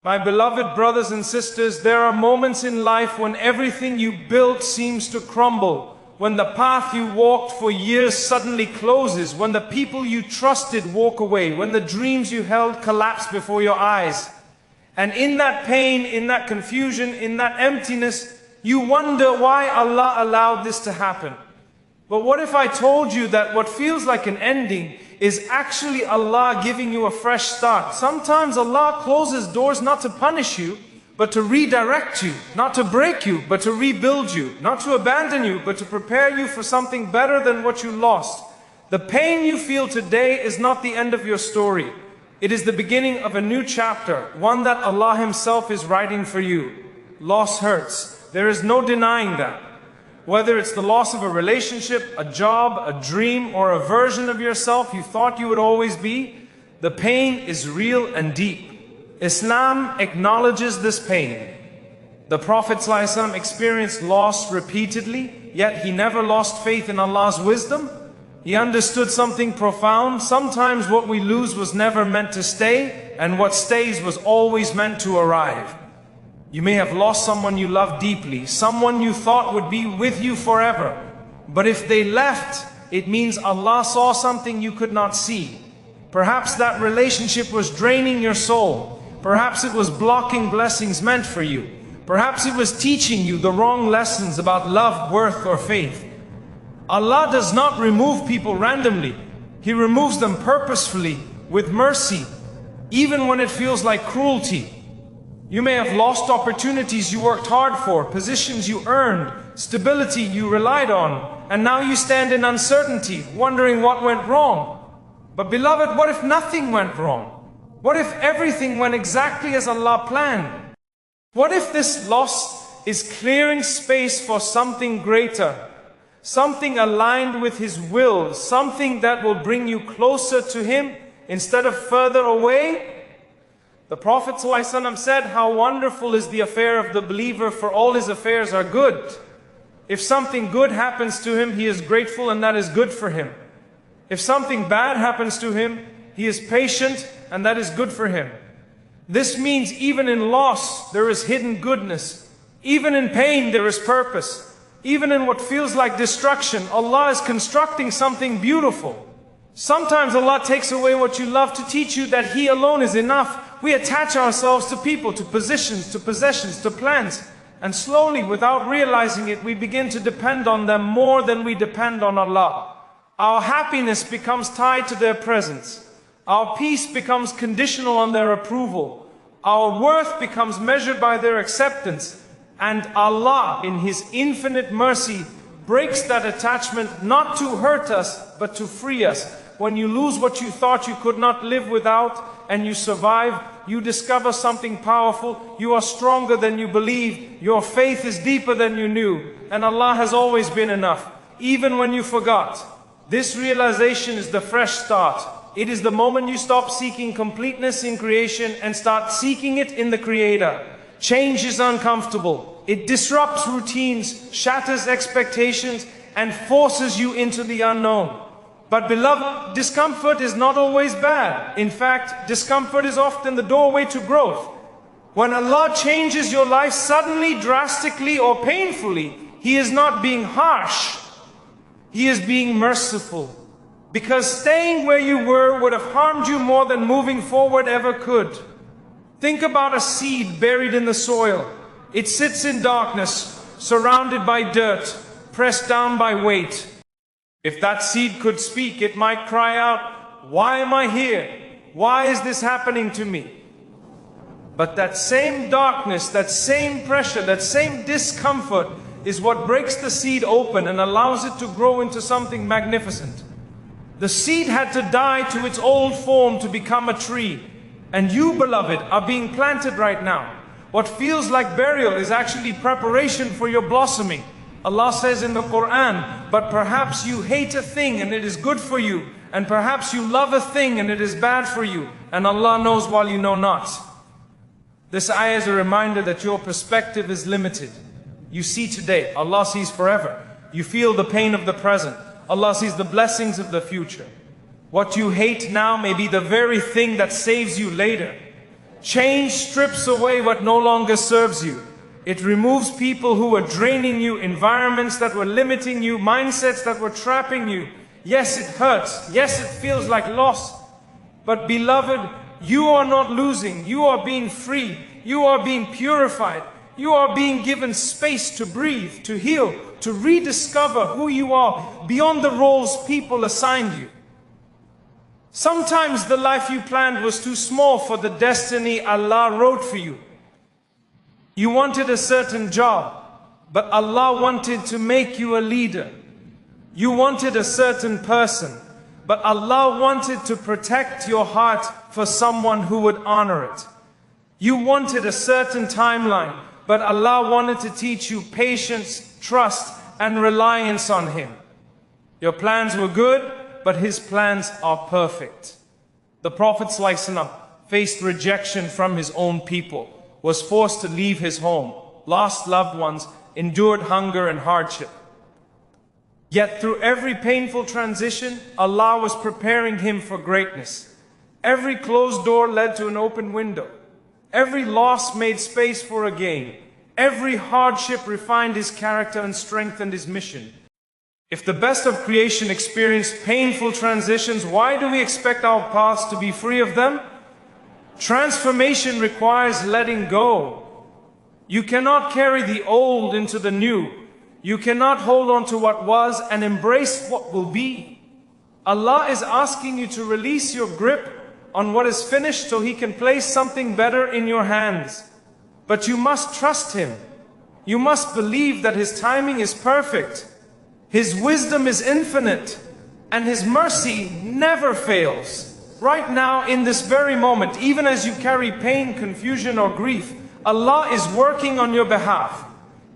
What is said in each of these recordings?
My beloved brothers and sisters, there are moments in life when everything you built seems to crumble, when the path you walked for years suddenly closes, when the people you trusted walk away, when the dreams you held collapse before your eyes. And in that pain, in that confusion, in that emptiness, you wonder why Allah allowed this to happen. But what if I told you that what feels like an ending is actually Allah giving you a fresh start? Sometimes Allah closes doors not to punish you, but to redirect you, not to break you, but to rebuild you, not to abandon you, but to prepare you for something better than what you lost. The pain you feel today is not the end of your story. It is the beginning of a new chapter, one that Allah Himself is writing for you. Loss hurts. There is no denying that. Whether it's the loss of a relationship, a job, a dream, or a version of yourself you thought you would always be, the pain is real and deep. Islam acknowledges this pain. The Prophet ﷺ experienced loss repeatedly, yet he never lost faith in Allah's wisdom. He understood something profound. Sometimes what we lose was never meant to stay, and what stays was always meant to arrive. You may have lost someone you love deeply, someone you thought would be with you forever. But if they left, it means Allah saw something you could not see. Perhaps that relationship was draining your soul. Perhaps it was blocking blessings meant for you. Perhaps it was teaching you the wrong lessons about love, worth, or faith. Allah does not remove people randomly. He removes them purposefully, with mercy, even when it feels like cruelty. You may have lost opportunities you worked hard for, positions you earned, stability you relied on, and now you stand in uncertainty, wondering what went wrong. But beloved, what if nothing went wrong? What if everything went exactly as Allah planned? What if this loss is clearing space for something greater, something aligned with His will, something that will bring you closer to Him instead of further away? The Prophet ﷺ said, how wonderful is the affair of the believer, for all his affairs are good. If something good happens to him, he is grateful and that is good for him. If something bad happens to him, he is patient and that is good for him. This means even in loss, there is hidden goodness. Even in pain, there is purpose. Even in what feels like destruction, Allah is constructing something beautiful. Sometimes Allah takes away what you love to teach you that He alone is enough. We attach ourselves to people, to positions, to possessions, to plans. And slowly, without realizing it, we begin to depend on them more than we depend on Allah. Our happiness becomes tied to their presence. Our peace becomes conditional on their approval. Our worth becomes measured by their acceptance. And Allah, in His infinite mercy, breaks that attachment not to hurt us, but to free us. When you lose what you thought you could not live without, and you survive, you discover something powerful. You are stronger than you believe. Your faith is deeper than you knew. And Allah has always been enough, even when you forgot. This realization is the fresh start. It is the moment you stop seeking completeness in creation and start seeking it in the Creator. Change is uncomfortable. It disrupts routines, shatters expectations, and forces you into the unknown. But beloved, discomfort is not always bad. In fact, discomfort is often the doorway to growth. When Allah changes your life suddenly, drastically, or painfully, He is not being harsh. He is being merciful. Because staying where you were would have harmed you more than moving forward ever could. Think about a seed buried in the soil. It sits in darkness, surrounded by dirt, pressed down by weight. If that seed could speak, it might cry out, "Why am I here? Why is this happening to me?" But that same darkness, that same pressure, that same discomfort is what breaks the seed open and allows it to grow into something magnificent. The seed had to die to its old form to become a tree. And you, beloved, are being planted right now. What feels like burial is actually preparation for your blossoming. Allah says in the Quran, but perhaps you hate a thing and it is good for you, and perhaps you love a thing and it is bad for you, and Allah knows while you know not. This ayah is a reminder that your perspective is limited. You see today, Allah sees forever. You feel the pain of the present. Allah sees the blessings of the future. What you hate now may be the very thing that saves you later. Change strips away what no longer serves you. It removes people who were draining you, environments that were limiting you, mindsets that were trapping you. Yes, it hurts. Yes, it feels like loss. But beloved, you are not losing. You are being free. You are being purified. You are being given space to breathe, to heal, to rediscover who you are beyond the roles people assigned you. Sometimes the life you planned was too small for the destiny Allah wrote for you. You wanted a certain job, but Allah wanted to make you a leader. You wanted a certain person, but Allah wanted to protect your heart for someone who would honor it. You wanted a certain timeline, but Allah wanted to teach you patience, trust, and reliance on Him. Your plans were good, but His plans are perfect. The Prophet ﷺ faced rejection from his own people, was forced to leave his home, lost loved ones, endured hunger and hardship. Yet through every painful transition, Allah was preparing him for greatness. Every closed door led to an open window. Every loss made space for a gain. Every hardship refined his character and strengthened his mission. If the best of creation experienced painful transitions, why do we expect our paths to be free of them? Transformation requires letting go. You cannot carry the old into the new. You cannot hold on to what was and embrace what will be. Allah is asking you to release your grip on what is finished so He can place something better in your hands. But you must trust Him. You must believe that His timing is perfect. His wisdom is infinite, and His mercy never fails. Right now, in this very moment, even as you carry pain, confusion, or grief, Allah is working on your behalf.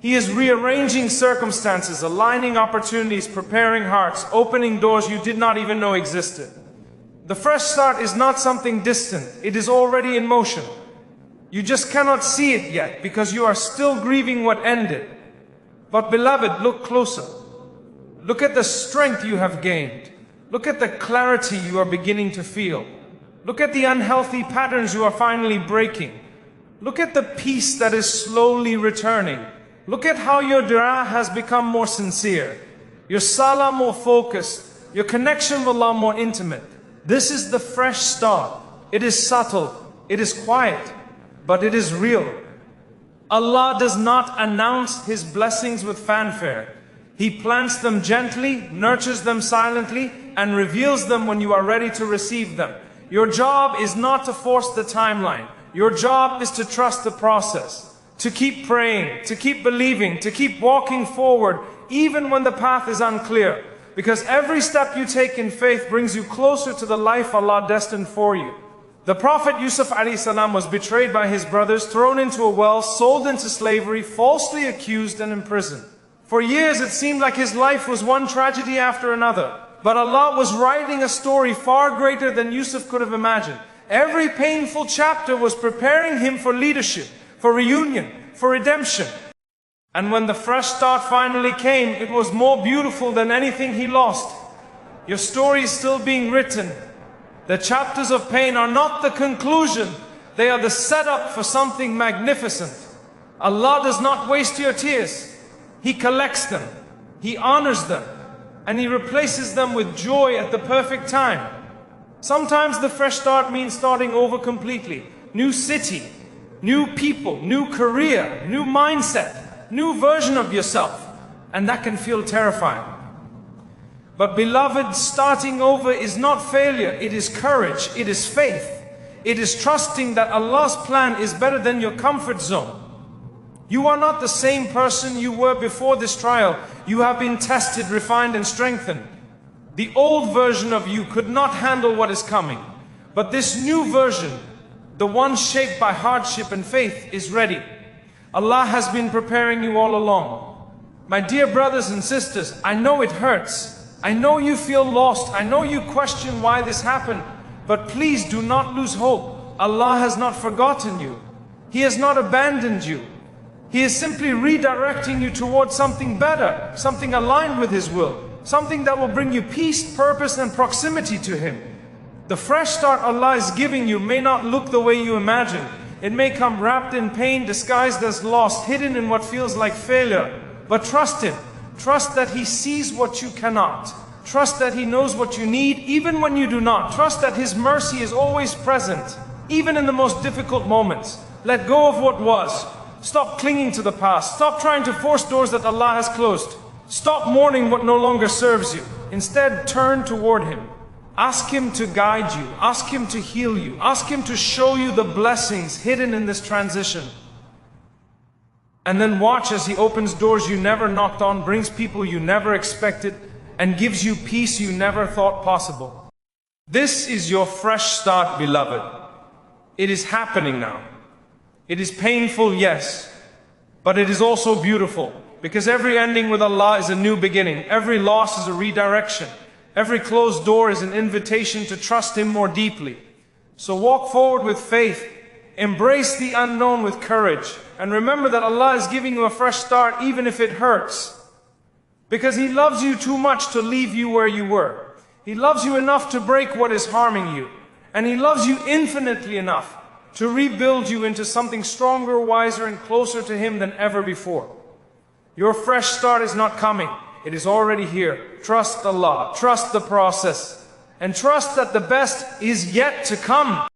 He is rearranging circumstances, aligning opportunities, preparing hearts, opening doors you did not even know existed. The fresh start is not something distant. It is already in motion. You just cannot see it yet because you are still grieving what ended. But beloved, look closer. Look at the strength you have gained. Look at the clarity you are beginning to feel. Look at the unhealthy patterns you are finally breaking. Look at the peace that is slowly returning. Look at how your dua has become more sincere, your salah more focused, your connection with Allah more intimate. This is the fresh start. It is subtle, it is quiet, but it is real. Allah does not announce His blessings with fanfare. He plants them gently, nurtures them silently, and reveals them when you are ready to receive them. Your job is not to force the timeline. Your job is to trust the process, to keep praying, to keep believing, to keep walking forward, even when the path is unclear. Because every step you take in faith brings you closer to the life Allah destined for you. The Prophet Yusuf ﷺ was betrayed by his brothers, thrown into a well, sold into slavery, falsely accused and imprisoned. For years it seemed like his life was one tragedy after another. But Allah was writing a story far greater than Yusuf could have imagined. Every painful chapter was preparing him for leadership, for reunion, for redemption. And when the fresh start finally came, it was more beautiful than anything he lost. Your story is still being written. The chapters of pain are not the conclusion. They are the setup for something magnificent. Allah does not waste your tears. He collects them, He honors them, and He replaces them with joy at the perfect time. Sometimes the fresh start means starting over completely. New city, new people, new career, new mindset, new version of yourself. And that can feel terrifying. But beloved, starting over is not failure, it is courage, it is faith. It is trusting that Allah's plan is better than your comfort zone. You are not the same person you were before this trial. You have been tested, refined, and strengthened. The old version of you could not handle what is coming. But this new version, the one shaped by hardship and faith, is ready. Allah has been preparing you all along. My dear brothers and sisters, I know it hurts. I know you feel lost. I know you question why this happened. But please do not lose hope. Allah has not forgotten you. He has not abandoned you. He is simply redirecting you towards something better, something aligned with His will, something that will bring you peace, purpose, and proximity to Him. The fresh start Allah is giving you may not look the way you imagined. It may come wrapped in pain, disguised as loss, hidden in what feels like failure. But trust Him. Trust that He sees what you cannot. Trust that He knows what you need, even when you do not. Trust that His mercy is always present, even in the most difficult moments. Let go of what was. Stop clinging to the past. Stop trying to force doors that Allah has closed. Stop mourning what no longer serves you. Instead, turn toward Him. Ask Him to guide you. Ask Him to heal you. Ask Him to show you the blessings hidden in this transition. And then watch as He opens doors you never knocked on, brings people you never expected, and gives you peace you never thought possible. This is your fresh start, beloved. It is happening now. It is painful, yes, but it is also beautiful, because every ending with Allah is a new beginning. Every loss is a redirection. Every closed door is an invitation to trust Him more deeply. So walk forward with faith, embrace the unknown with courage, and remember that Allah is giving you a fresh start even if it hurts. Because He loves you too much to leave you where you were. He loves you enough to break what is harming you. And He loves you infinitely enough to rebuild you into something stronger, wiser, and closer to Him than ever before. Your fresh start is not coming. It is already here. Trust Allah. Trust the process. And trust that the best is yet to come.